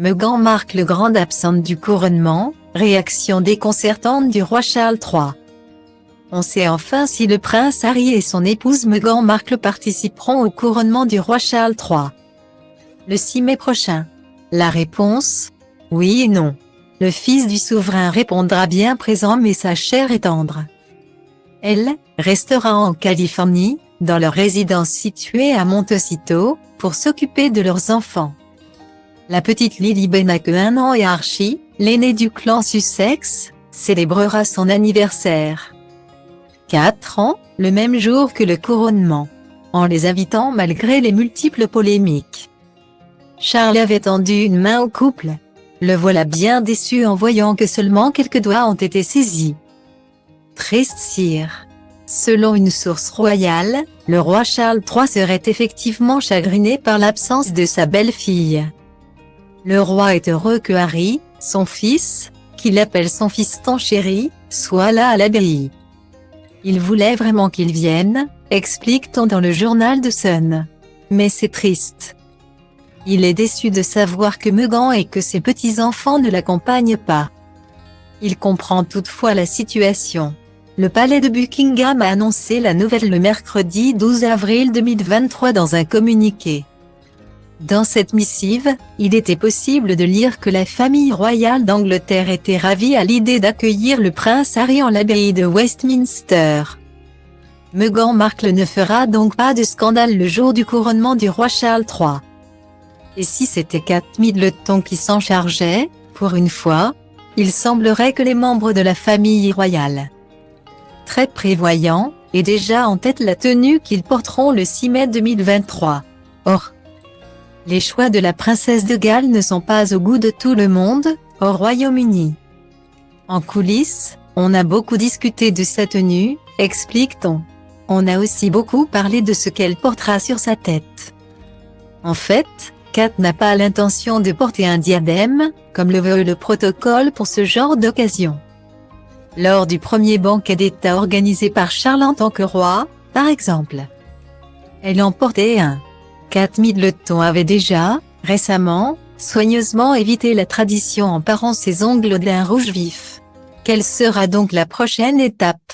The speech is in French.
Meghan Markle grande absente du couronnement, réaction déconcertante du roi Charles III. On sait enfin si le prince Harry et son épouse Meghan Markle participeront au couronnement du roi Charles III. Le 6 mai prochain. La réponse ? Oui et non. Le fils du souverain répondra bien présent mais sa chair est tendre. Elle restera en Californie, dans leur résidence située à Montecito, pour s'occuper de leurs enfants. La petite Lily Bennet, 1 an, et Archie, l'aîné du clan Sussex, célébrera son anniversaire. 4 ans, le même jour que le couronnement. En les invitant malgré les multiples polémiques. Charles avait tendu une main au couple. Le voilà bien déçu en voyant que seulement quelques doigts ont été saisis. Triste sire. Selon une source royale, le roi Charles III serait effectivement chagriné par l'absence de sa belle-fille. Le roi est heureux que Harry, son fils, qu'il appelle son fiston chéri, soit là à l'abbaye. Il voulait vraiment qu'il vienne, explique-t-on dans le journal The Sun. Mais c'est triste. Il est déçu de savoir que Meghan et que ses petits-enfants ne l'accompagnent pas. Il comprend toutefois la situation. Le palais de Buckingham a annoncé la nouvelle le mercredi 12 avril 2023 dans un communiqué. Dans cette missive, il était possible de lire que la famille royale d'Angleterre était ravie à l'idée d'accueillir le prince Harry en l'abbaye de Westminster. Meghan Markle ne fera donc pas de scandale le jour du couronnement du roi Charles III. Et si c'était Kate Middleton qui s'en chargeait, pour une fois, il semblerait que les membres de la famille royale, très prévoyants, aient déjà en tête la tenue qu'ils porteront le 6 mai 2023. Or, les choix de la princesse de Galles ne sont pas au goût de tout le monde, au Royaume-Uni. En coulisses, on a beaucoup discuté de sa tenue, explique-t-on. On a aussi beaucoup parlé de ce qu'elle portera sur sa tête. En fait, Kate n'a pas l'intention de porter un diadème, comme le veut le protocole pour ce genre d'occasion. Lors du premier banquet d'État organisé par Charles en tant que roi, par exemple, elle en portait un. Kate Middleton avait déjà, récemment, soigneusement évité la tradition en parant ses ongles d'un rouge vif. Quelle sera donc la prochaine étape ?